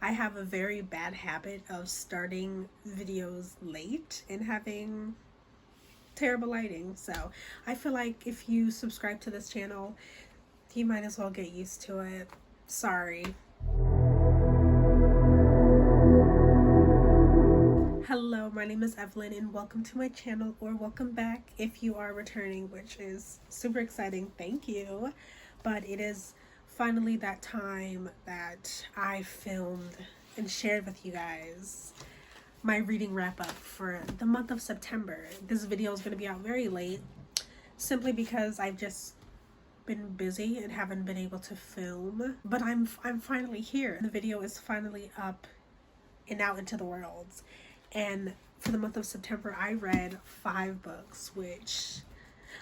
I have a very bad habit of starting videos late and having terrible lighting. So I feel like if you subscribe to this channel, you might as well get used to it. Sorry. Hello, my name is Evelyn and welcome to my channel, or welcome back if you are returning, which is super exciting. Thank you. But it is finally that time that I filmed and shared with you guys my reading wrap up for the month of September. This video is going to be out very late simply because I've just been busy and haven't been able to film, but I'm finally here. The video is finally up and out into the world. And for the month of September, I read 5 books, which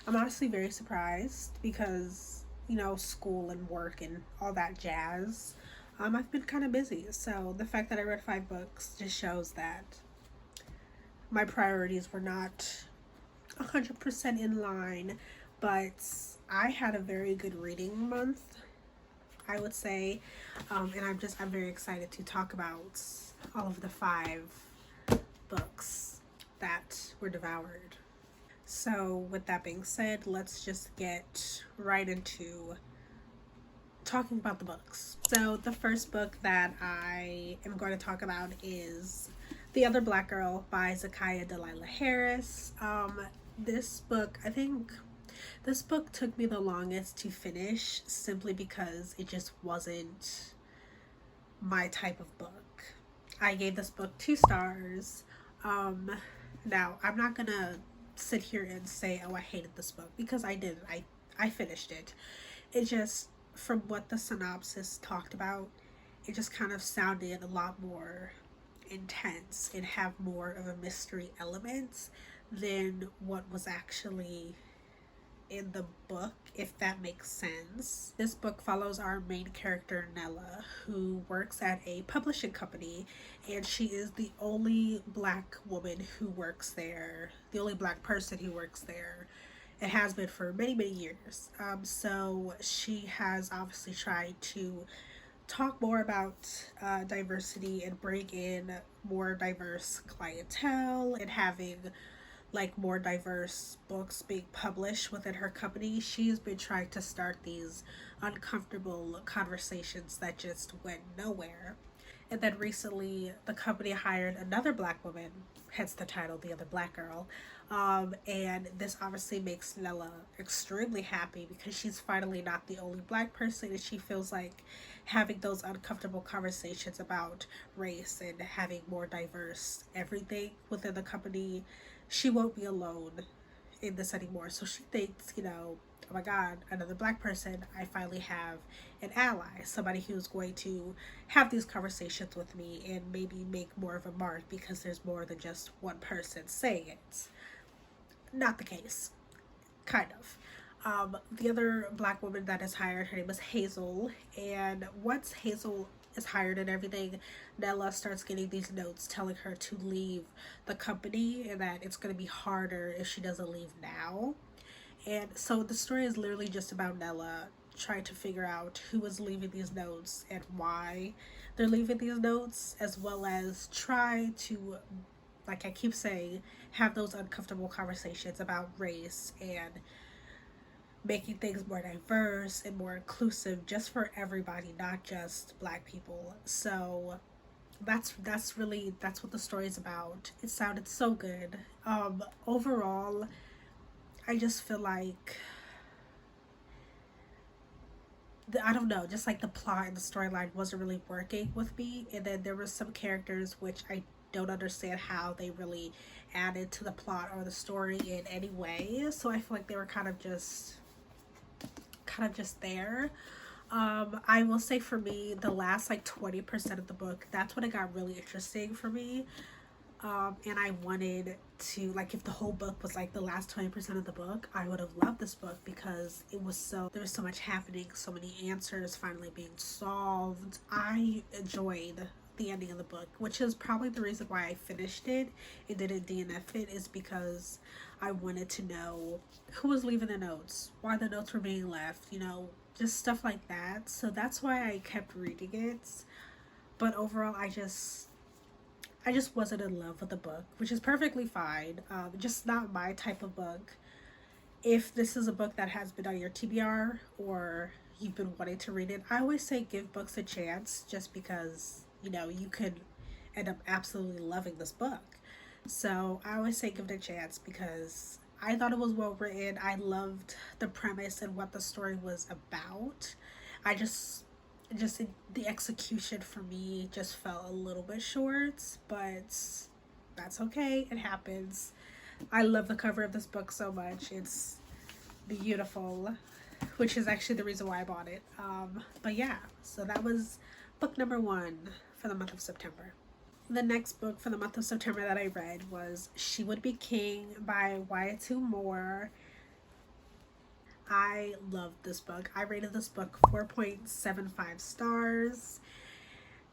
I'm honestly very surprised because, you know, school and work and all that jazz. I've been kind of busy. So the fact that I read 5 books just shows that my priorities were not 100% in line, but I had a very good reading month, I would say. And I'm very excited to talk about all of the 5 books that were devoured. So with that being said, let's just get right into talking about the books. So the first book that I am going to talk about is The Other Black Girl by Zakiya Dalila Harris. This book took me the longest to finish simply because it just wasn't my type of book. I gave this book 2 stars. Now I'm not gonna sit here and say, oh, I hated this book, because I didn't. I finished it. It just, from what the synopsis talked about, it just kind of sounded a lot more intense and have more of a mystery element than what was actually in the book, if that makes sense. This book follows our main character, Nella, who works at a publishing company, and she is the only black woman who works there, the only black person who works there. It has been for many, many years. So she has obviously tried to talk more about diversity and bring in more diverse clientele and having like more diverse books being published within her company. She's been trying to start these uncomfortable conversations that just went nowhere. And then recently the company hired another black woman, hence the title, The Other Black Girl. And this obviously makes Nella extremely happy because she's finally not the only black person, and she feels like having those uncomfortable conversations about race and having more diverse everything within the company, she won't be alone in this anymore. So she thinks, you know, oh my God, another black person, I finally have an ally, somebody who's going to have these conversations with me and maybe make more of a mark because there's more than just one person saying it. Not the case, kind of. The other black woman that is hired, her name is Hazel, and once Hazel is hired and everything, Nella starts getting these notes telling her to leave the company and that it's going to be harder if she doesn't leave now. And so the story is literally just about Nella trying to figure out who is leaving these notes and why they're leaving these notes, as well as try to, like I keep saying, have those uncomfortable conversations about race and making things more diverse and more inclusive just for everybody, not just black people. So that's what the story is about. It sounded so good. Overall, I just feel like I don't know, just like the plot and the storyline wasn't really working with me, and then there were some characters which I don't understand how they really added to the plot or the story in any way. So I feel like they were kind of just there. I will say for me, the last like 20% of the book, that's when it got really interesting for me. And I wanted to, like, if the whole book was like the last 20% of the book, I would have loved this book because there was so much happening, so many answers finally being solved. I enjoyed the ending of the book, which is probably the reason why I finished it and didn't DNF it, is because I wanted to know who was leaving the notes, why the notes were being left, you know, just stuff like that. So that's why I kept reading it. But overall, I just wasn't in love with the book, which is perfectly fine. Just not my type of book. If this is a book that has been on your TBR or you've been wanting to read it, I always say give books a chance, just because, you know, you could end up absolutely loving this book. So I always say give it a chance because I thought it was well written. I loved the premise and what the story was about. I just the execution for me just fell a little bit short, but that's okay. It happens. I love the cover of this book so much. It's beautiful, which is actually the reason why I bought it. But yeah, so that was book number 1 for the month of September. The next book for the month of September that I read was She Would Be King by Wyatt Moore. I loved this book. I rated this book 4.75 stars.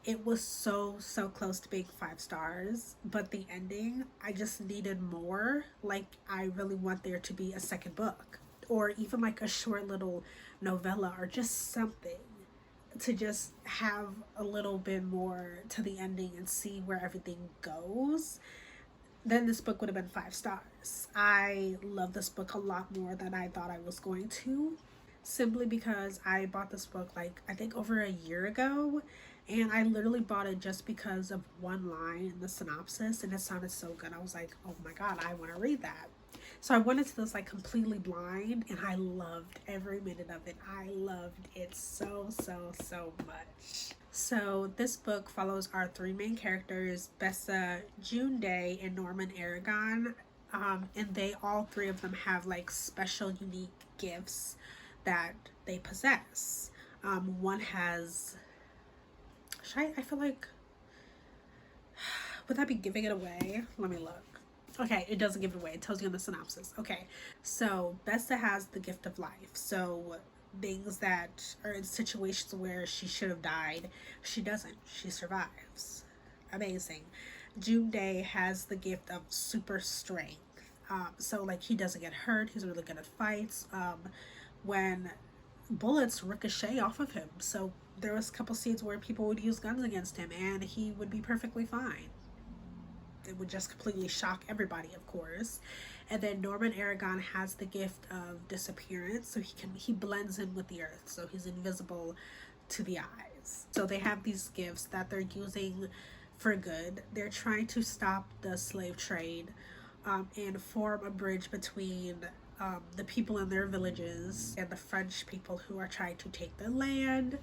It was so close to being 5 stars, but the ending, I just needed more. Like, I really want there to be a second book, or even like a short little novella, or just something to just have a little bit more to the ending and see where everything goes. Then this book would have been 5 stars. I love this book a lot more than I thought I was going to, simply because I bought this book like I think over a year ago, and I literally bought it just because of one line in the synopsis, and it sounded so good. I was like, oh my god, I want to read that. So I went into this like completely blind, and I loved every minute of it. I loved it so much. So this book follows our 3 main characters, Bessa, June Day, and Norman Aragon. And they, all 3 of them, have like special unique gifts that they possess. One has, I feel like, would that be giving it away? Let me look. Okay, it doesn't give it away. It tells you in the synopsis. Okay, so Bessa has the gift of life. So things that are in situations where she should have died, she doesn't. She survives. Amazing. June Day has the gift of super strength. So like, he doesn't get hurt. He's really good at fights. When bullets ricochet off of him. So there was a couple scenes where people would use guns against him and he would be perfectly fine. It would just completely shock everybody, of course. And then Norman Aragon has the gift of disappearance, so he blends in with the earth, so he's invisible to the eyes. So they have these gifts that they're using for good. They're trying to stop the slave trade, and form a bridge between the people in their villages and the French people who are trying to take their land.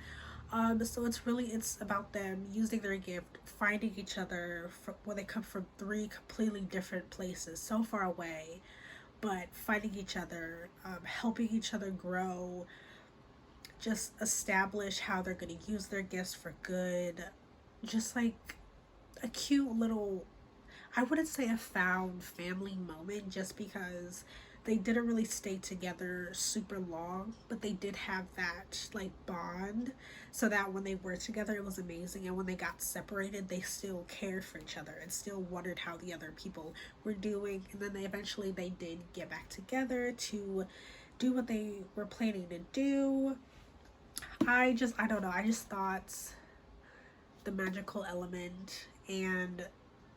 So it's about them using their gift, finding each other when they come from 3 completely different places, so far away, but finding each other, helping each other grow, just establish how they're going to use their gifts for good. Just like a cute little, I wouldn't say a found family moment, just because they didn't really stay together super long, but they did have that like bond, so that when they were together it was amazing, and when they got separated they still cared for each other and still wondered how the other people were doing, and then they did get back together to do what they were planning to do. I don't know, I just thought the magical element, and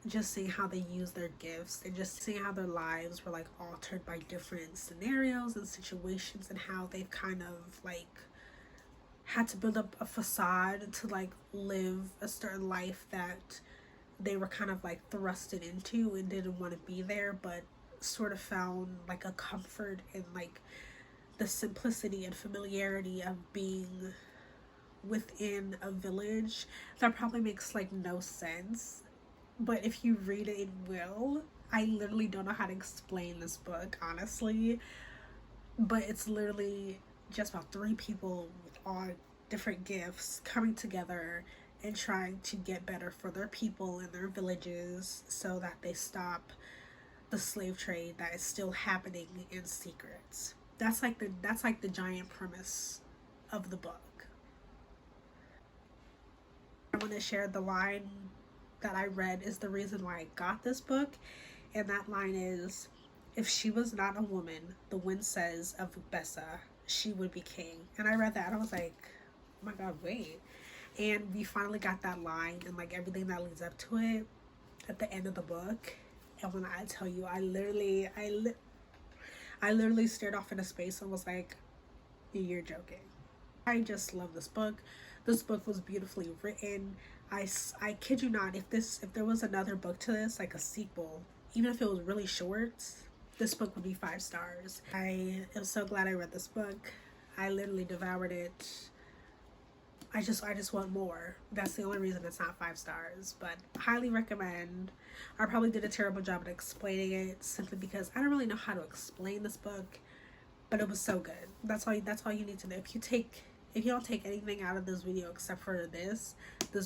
just seeing how they use their gifts, and just seeing how their lives were like altered by different scenarios and situations, and how they've kind of like had to build up a facade to like live a certain life that they were kind of like thrusted into and didn't want to be there, but sort of found like a comfort in like the simplicity and familiarity of being within a village. That probably makes like no sense, but if you read it, it will. I literally don't know how to explain this book, honestly, but it's literally just about 3 people with all different gifts coming together and trying to get better for their people and their villages, so that they stop the slave trade that is still happening in secret. That's like the giant premise of the book. I want to share the line that I read is the reason why I got this book, and that line is, "If she was not a woman, the wind says of Bessa, she would be king." And I read that and I was like, oh my god, wait. And we finally got that line and like everything that leads up to it at the end of the book. And when I tell you, I literally stared off into space and was like, you're joking. I just love this book. This book was beautifully written. I kid you not, if there was another book to this, like a sequel, even if it was really short, this book would be 5 stars. I am so glad I read this book. I literally devoured it. I just want more. That's the only reason it's not 5 stars, but highly recommend. I probably did a terrible job at explaining it simply because I don't really know how to explain this book, but it was so good. That's all you need to know. If you don't take anything out of this video except for this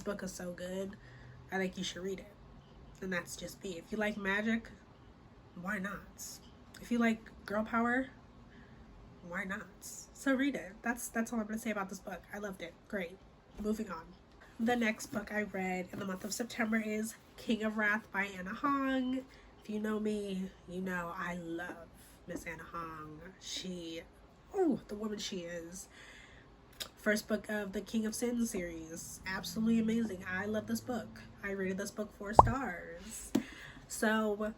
book is so good, I think you should read it. And that's just me. If you like magic, why not? If you like girl power, why not? So read it. That's all I'm gonna say about this book. I loved it. Great. Moving on. The next book I read in the month of September is King of Wrath by Anna Hong. If you know me, you know I love Miss Anna Hong. The woman she is. First book of the King of Sin series. Absolutely amazing. I love this book. I rated this book 4 stars. So,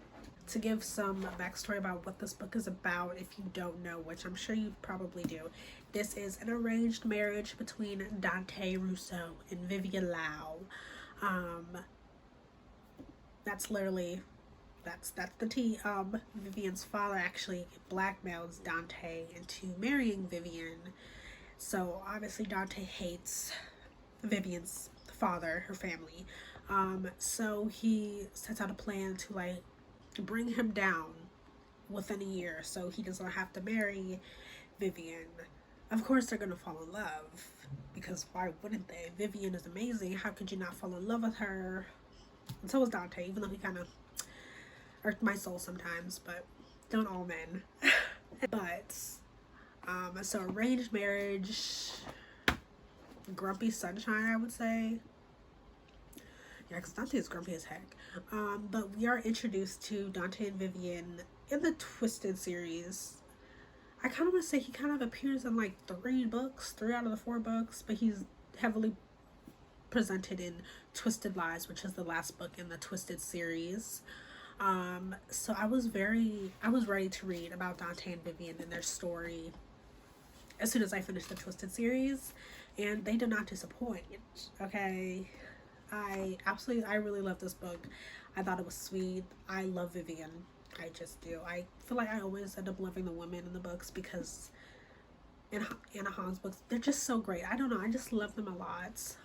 to give some backstory about what this book is about, if you don't know, which I'm sure you probably do, this is an arranged marriage between Dante Rousseau and Vivian Lau. That's the tea. Vivian's father actually blackmails Dante into marrying Vivian. So obviously Dante hates Vivian's father, her family. So he sets out a plan to like bring him down within a year so he doesn't have to marry Vivian. Of course they're gonna fall in love, because why wouldn't they? Vivian is amazing. How could you not fall in love with her? And so is Dante, even though he kind of irked my soul sometimes, but don't all men. But so arranged marriage, grumpy sunshine, I would say. Yeah, because Dante is grumpy as heck. But we are introduced to Dante and Vivian in the Twisted series. I kind of want to say he kind of appears in like 3 out of the 4 books, but he's heavily presented in Twisted Lies, which is the last book in the Twisted series. So I was ready to read about Dante and Vivian and their story as soon as I finished the Twisted series, and they did not disappoint. Okay, I really love this book. I thought it was sweet. I love Vivian. I just do. I feel like I always end up loving the women in the books because in Anna Hong's books, they're just so great. I don't know. I just love them a lot.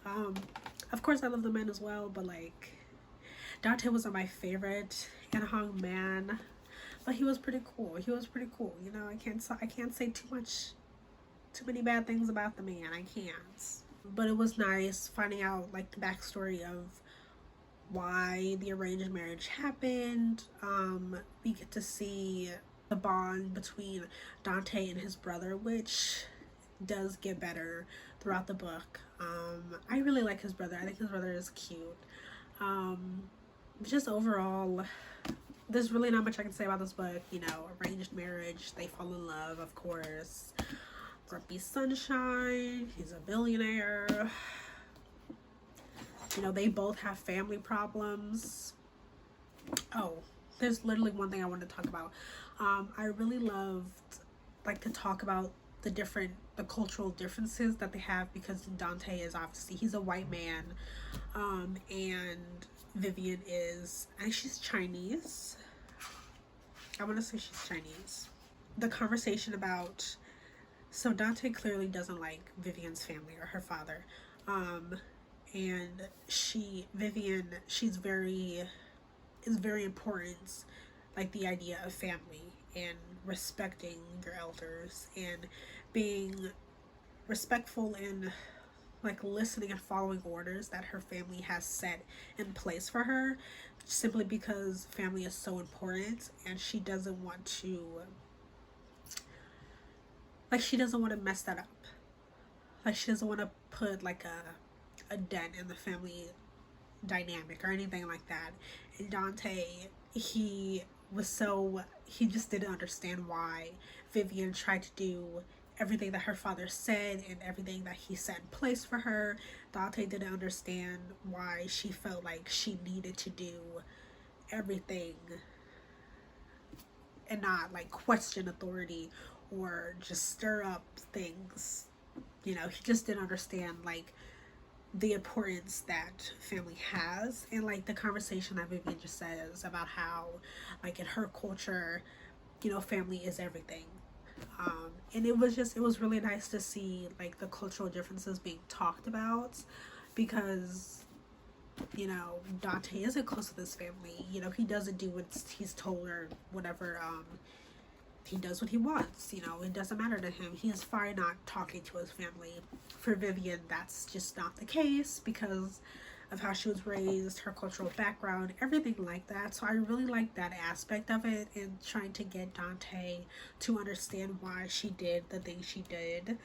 Of course, I love the men as well, but like Dante wasn't my favorite Anna Hong man, but he was pretty cool. You know, I can't say too many bad things about the man. I can't. But it was nice finding out like the backstory of why the arranged marriage happened. We get to see the bond between Dante and his brother, which does get better throughout the book. I really like his brother. I think his brother is cute. Just overall, there's really not much I can say about this book. You know, arranged marriage, they fall in love, of course. Grumpy sunshine, he's a billionaire. You know, they both have family problems. Oh, there's literally one thing I wanted to talk about. I really loved like to talk about the cultural differences that they have, because Dante is obviously, he's a white man, and Vivian is, I think she's Chinese. I want to say she's Chinese. The conversation about, so Dante clearly doesn't like Vivian's family or her father, and Vivian, is very important, like the idea of family and respecting your elders and being respectful and like listening and following orders that her family has set in place for her, simply because family is so important, and she doesn't want to mess that up. Like, she doesn't want to put like a dent in the family dynamic or anything like that. And Dante, he just didn't understand why Vivian tried to do everything that her father said and everything that he set in place for her. Dante didn't understand why she felt like she needed to do everything and not like question authority or just stir up things. You know, he just didn't understand like the importance that family has, and like the conversation that Vivian just says about how like in her culture, you know, family is everything. And it was really nice to see like the cultural differences being talked about, because you know, Dante isn't close with his family. You know, he doesn't do what he's told or whatever. He does what he wants. You know, it doesn't matter to him. He is fine not talking to his family. For Vivian, that's just not the case because of how she was raised, her cultural background, everything like that. So I really like that aspect of it, and trying to get Dante to understand why she did the things she did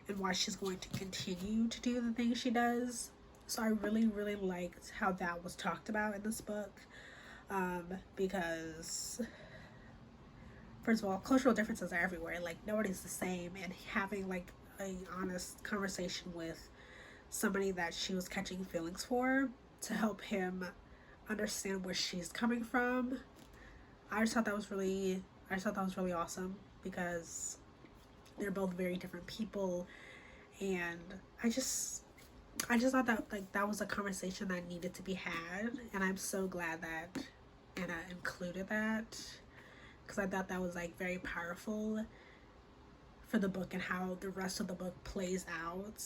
and why she's going to continue to do the things she does. So I really, really liked how that was talked about in this book, because first of all, cultural differences are everywhere. Like, nobody's the same, and having like a honest conversation with somebody that she was catching feelings for to help him understand where she's coming from. I just thought that was really awesome, because they're both very different people, and I just thought that like that was a conversation that needed to be had, and I'm so glad that Anna included that, because I thought that was like very powerful for the book and how the rest of the book plays out.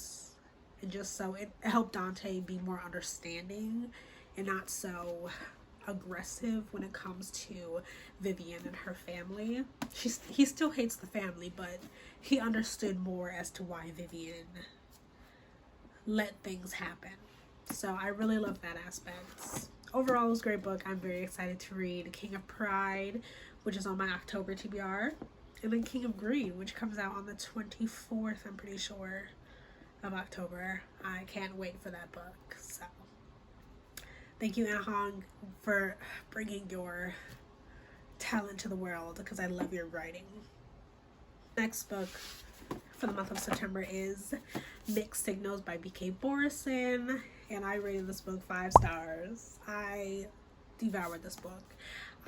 And just so it helped Dante be more understanding and not so aggressive when it comes to Vivian and her family. He still hates the family, but he understood more as to why Vivian let things happen. So I really love that aspect. Overall, it was a great book. I'm very excited to read King of Pride, which is on my October TBR, and then King of Green, which comes out on the 24th, I'm pretty sure, of October. I can't wait for that book. So thank you, Anna Hong, for bringing your talent to the world, because I love your writing. Next book for the month of September is Mixed Signals by B.K. Borison, and I rated this book 5 stars. I devoured this book.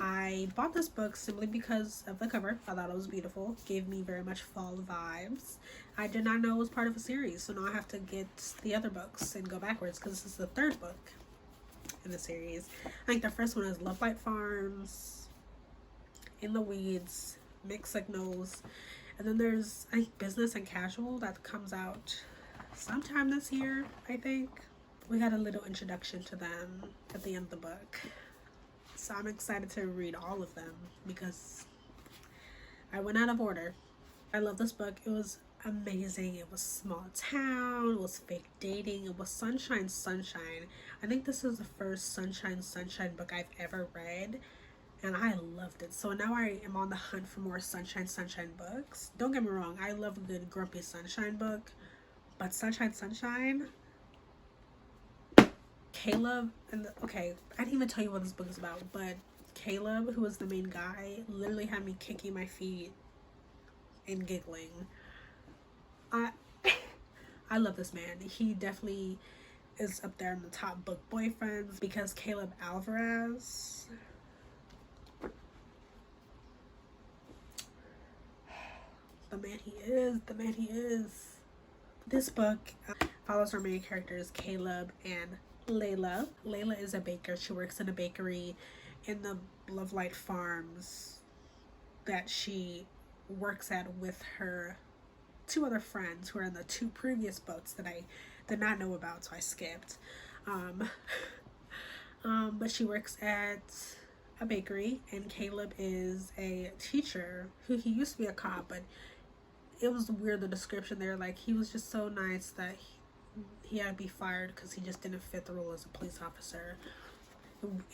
I bought this book simply because of the cover. I thought it was beautiful. Gave me very much fall vibes. I did not know it was part of a series, so now I have to get the other books and go backwards, because this is the third book in the series. I think the first one is Love Light Farms, In the Weeds, Mixed Signals, and then there's, I think, Business and Casual that comes out sometime this year, I think. We got a little introduction to them at the end of the book. So I'm excited to read all of them, because I went out of order. I love this book. It was amazing. It was small town. It was fake dating. It was sunshine. I think this is the first sunshine book I've ever read, and I loved it. So now I am on the hunt for more sunshine books. Don't get me wrong, I love a good grumpy sunshine book, but sunshine. Caleb, okay, I didn't even tell you what this book is about, but Caleb, who was the main guy, literally had me kicking my feet and giggling. I love this man. He definitely is up there in the top book boyfriends, because Caleb Alvarez, the man he is. This book follows our main characters, Caleb and Layla. Layla is a baker. She works in a bakery in the Love Light Farms that she works at with her 2 other friends who are in the 2 previous books that I did not know about, so I skipped. But she works at a bakery, and Caleb is a teacher who he used to be a cop, but it was weird, the description there. Like, he was just so nice that he had to be fired because he just didn't fit the role as a police officer.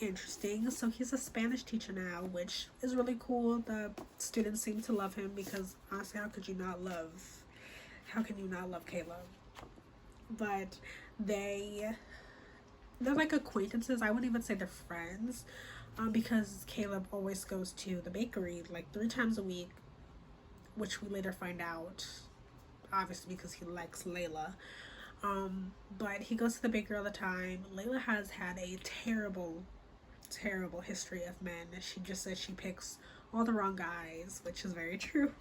Interesting. So he's a Spanish teacher now, which is really cool. The students seem to love him, because honestly, how can you not love Caleb? But they're like acquaintances. I wouldn't even say they're friends, because Caleb always goes to the bakery like 3 times a week, which we later find out obviously because he likes Layla. But he goes to the bakery all the time. Layla has had a terrible history of men. She just says she picks all the wrong guys, which is very true.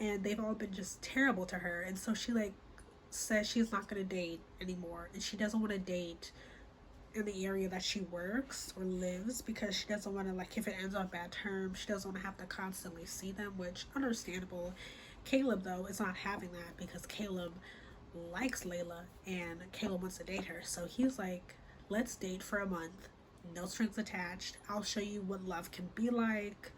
And they've all been just terrible to her. And so she like says she's not going to date anymore. And she doesn't want to date in the area that she works or lives because she doesn't want to, like, if it ends on bad terms, she doesn't want to have to constantly see them, which understandable. Caleb though is not having that because Caleb likes Layla and Caleb wants to date her. So he's like, let's date for a month, no strings attached. I'll show you what love can be like.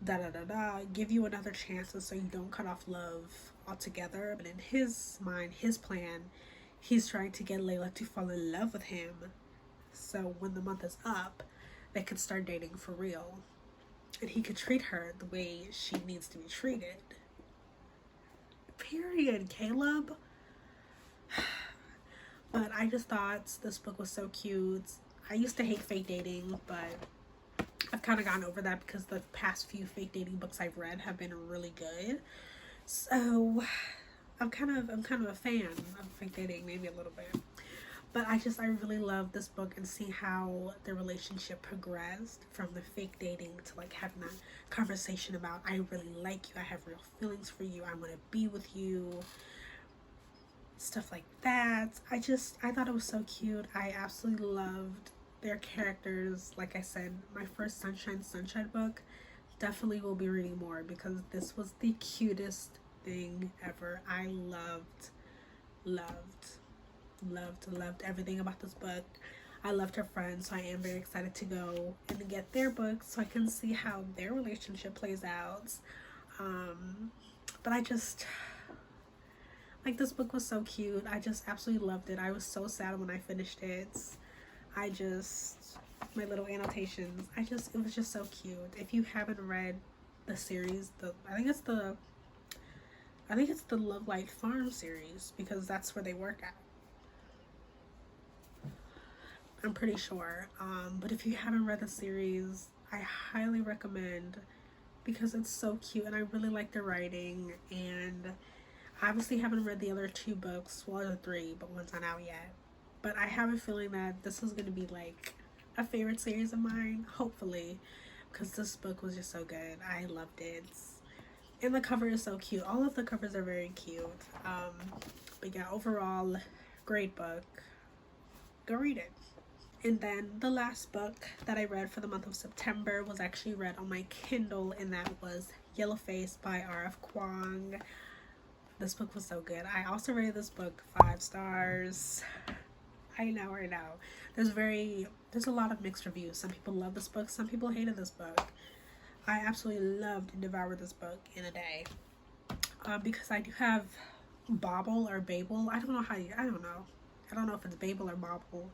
Da da da da. Give you another chance so you don't cut off love altogether. But in his mind, his plan, he's trying to get Layla to fall in love with him. So when the month is up, they could start dating for real. And he could treat her the way she needs to be treated. Period, Caleb. But I just thought this book was so cute. I used to hate fake dating, but I've kind of gotten over that because the past few fake dating books I've read have been really good. So I'm kind of a fan of fake dating, maybe a little bit. But I really love this book and see how the relationship progressed from the fake dating to like having that conversation about, I really like you, I have real feelings for you, I want to be with you, stuff like that. I thought it was so cute. I absolutely loved their characters. Like I said, my first Sunshine book, definitely will be reading more because this was the cutest thing ever. I loved everything about this book. I loved her friends, so I am very excited to go and get their books so I can see how their relationship plays out. But I just, like, this book was so cute. I just absolutely loved it. I was so sad when I finished it. My little annotations, it was just so cute. If you haven't read the series, I think it's the Love Light Farm series because that's where they work at. I'm pretty sure. But if you haven't read the series, I highly recommend because it's so cute and I really like the writing. And I obviously haven't read the other 2 books, well, the 3, but one's not out yet. But I have a feeling that this is going to be like a favorite series of mine, hopefully, because this book was just so good. I loved it. And the cover is so cute. All of the covers are very cute. But yeah, overall, great book. Go read it. And then the last book that I read for the month of September was actually read on my Kindle, and that was Yellowface by R.F. Kuang. This book was so good. I also rated this book 5 stars. I know. There's a lot of mixed reviews. Some people love this book, some people hated this book. I absolutely loved and devoured this book in a day. Because I do have Babel or Babel. I don't know if it's Babel or Babel.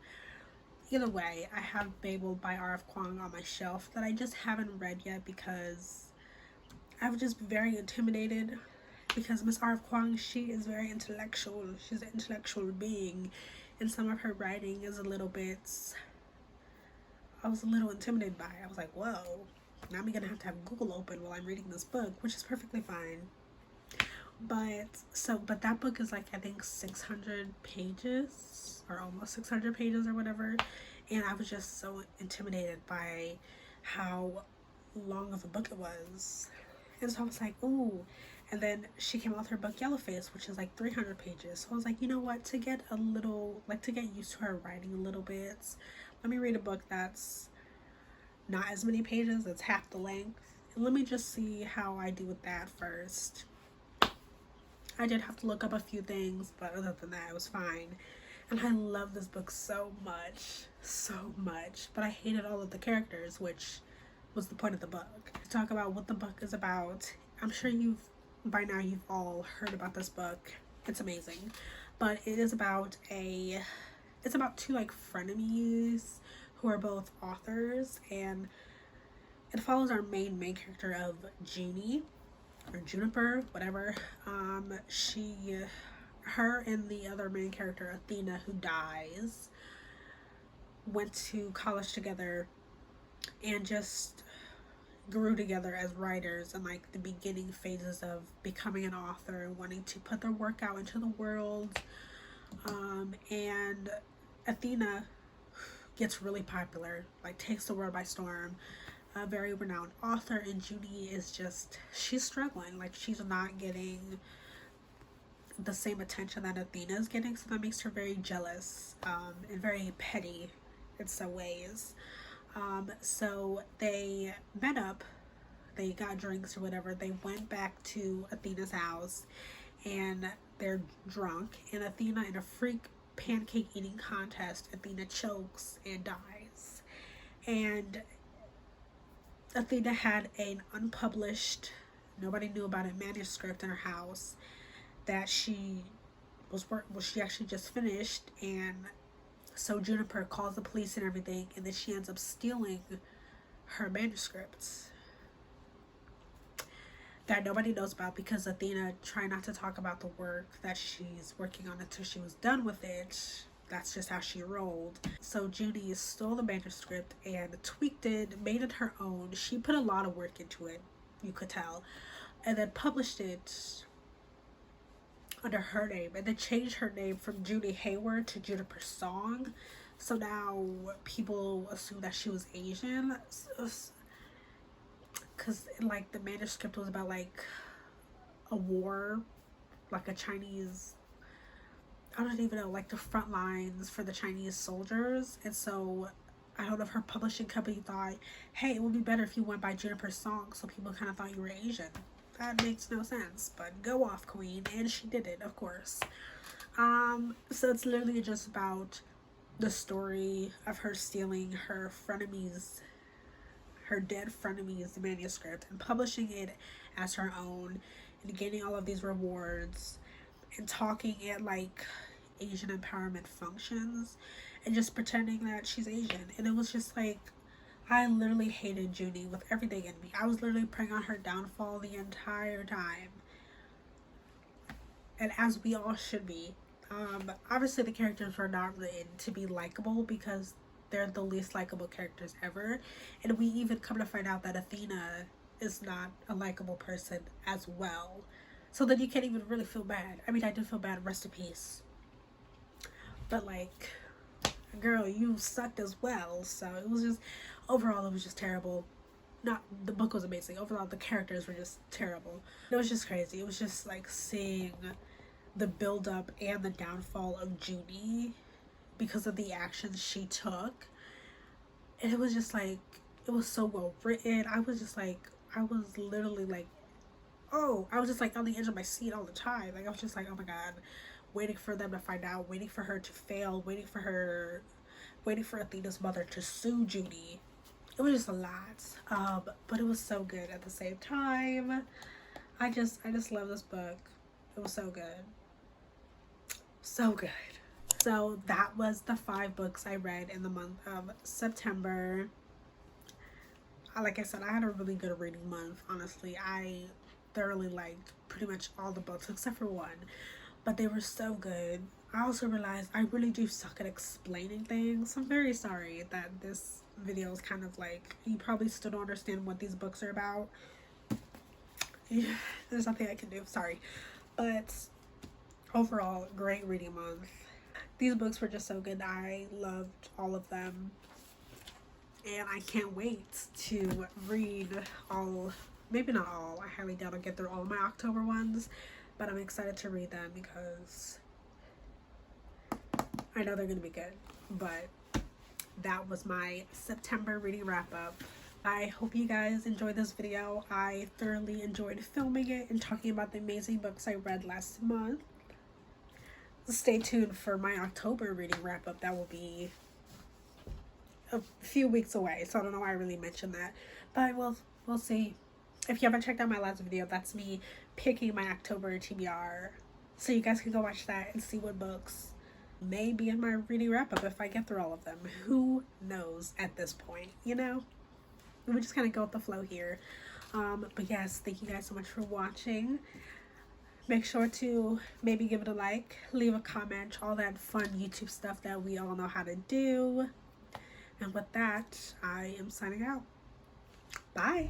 Either way, I have Babel by R.F. Kuang on my shelf that I just haven't read yet because I was just very intimidated because Miss R.F. Kuang, she is very intellectual. She's an intellectual being, and some of her writing is I was a little intimidated by it. I was like, whoa, now I'm gonna have to have Google open while I'm reading this book, which is perfectly fine. But that book is like, I think 600 pages or almost 600 pages or whatever, and I was just so intimidated by how long of a book it was. And so I was like, ooh. And then she came out with her book Yellowface, which is like 300 pages. So I was like, you know what, to get used to her writing a little bit, let me read a book that's not as many pages, it's half the length, and let me just see how I do with that first. I did have to look up a few things, but other than that, it was fine. And I love this book so much. But I hated all of the characters, which was the point of the book. To talk about what the book is about, I'm sure by now you've all heard about this book. It's amazing. But it is about it's about 2 like frenemies who are both authors, and it follows our main character of Junie, or Juniper, whatever. Her and the other main character, Athena, who dies, went to college together and just grew together as writers in like the beginning phases of becoming an author and wanting to put their work out into the world. And Athena gets really popular, like takes the world by storm. A very renowned author, and Judy is just, she's struggling. Like, she's not getting the same attention that Athena is getting, so that makes her very jealous, and very petty in some ways. So they met up, they got drinks or whatever, they went back to Athena's house, and they're drunk, and Athena, in a freak pancake eating contest, Athena chokes and dies. And Athena had an unpublished, nobody knew about it, manuscript in her house that she she actually just finished. And so Juniper calls the police and everything, and then she ends up stealing her manuscripts that nobody knows about, because Athena tried not to talk about the work that she's working on until she was done with it. That's just how she rolled. So Judy stole the manuscript and tweaked it, made it her own. She put a lot of work into it, you could tell, and then published it under her name, and then changed her name from Judy Hayward to Juniper Song. So now people assume that she was Asian, because like the manuscript was about like a war, like a Chinese, I don't even know, like the front lines for the Chinese soldiers. And so I don't know if her publishing company thought, hey, it would be better if you went by Juniper Song, so people kind of thought you were Asian. That makes no sense, but go off, queen. And she did it, of course. So it's literally just about the story of her stealing her frenemies, her dead frenemies manuscript, and publishing it as her own, and getting all of these rewards, and talking at like Asian empowerment functions, and just pretending that she's Asian. And it was just like, I literally hated Judy with everything in me. I was literally praying on her downfall the entire time, and as we all should be. Obviously the characters were not written to be likable, because they're the least likable characters ever, and we even come to find out that Athena is not a likable person as well. So then you can't even really feel bad. I mean, I did feel bad, rest in peace. But like, girl, you sucked as well. So it was just, overall, it was just terrible. Not, the book was amazing. Overall, the characters were just terrible. It was just crazy. It was just like seeing the build-up and the downfall of Judy because of the actions she took. And it was just like, it was so well written. I was just like, I was literally like, oh, I was just like on the edge of my seat all the time. Like, I was just like, oh my god, waiting for them to find out, waiting for her to fail, waiting for Athena's mother to sue Judy. It was just a lot. But it was so good at the same time. I just love this book. It was so good. So good. So that was the 5 books I read in the month of September. Like I said, I had a really good reading month, honestly. I thoroughly liked pretty much all the books except for one, but they were so good. I also realized I really do suck at explaining things. I'm very sorry that this video is kind of like, you probably still don't understand what these books are about. Yeah, there's nothing I can do, sorry. But overall, great reading month. These books were just so good. I loved all of them, and I can't wait to read all, maybe not all, I highly doubt I'll get through all my October ones, but I'm excited to read them because I know they're going to be good. But that was my September reading wrap up. I hope you guys enjoyed this video. I thoroughly enjoyed filming it and talking about the amazing books I read last month. Stay tuned for my October reading wrap up. That will be a few weeks away, so I don't know why I really mentioned that, but we'll see. If you haven't checked out my last video, that's me picking my October TBR, so you guys can go watch that and see what books may be in my reading wrap up if I get through all of them. Who knows at this point, you know? We just kind of go with the flow here. But yes, thank you guys so much for watching. Make sure to maybe give it a like, leave a comment, all that fun YouTube stuff that we all know how to do. And with that, I am signing out. Bye. Bye.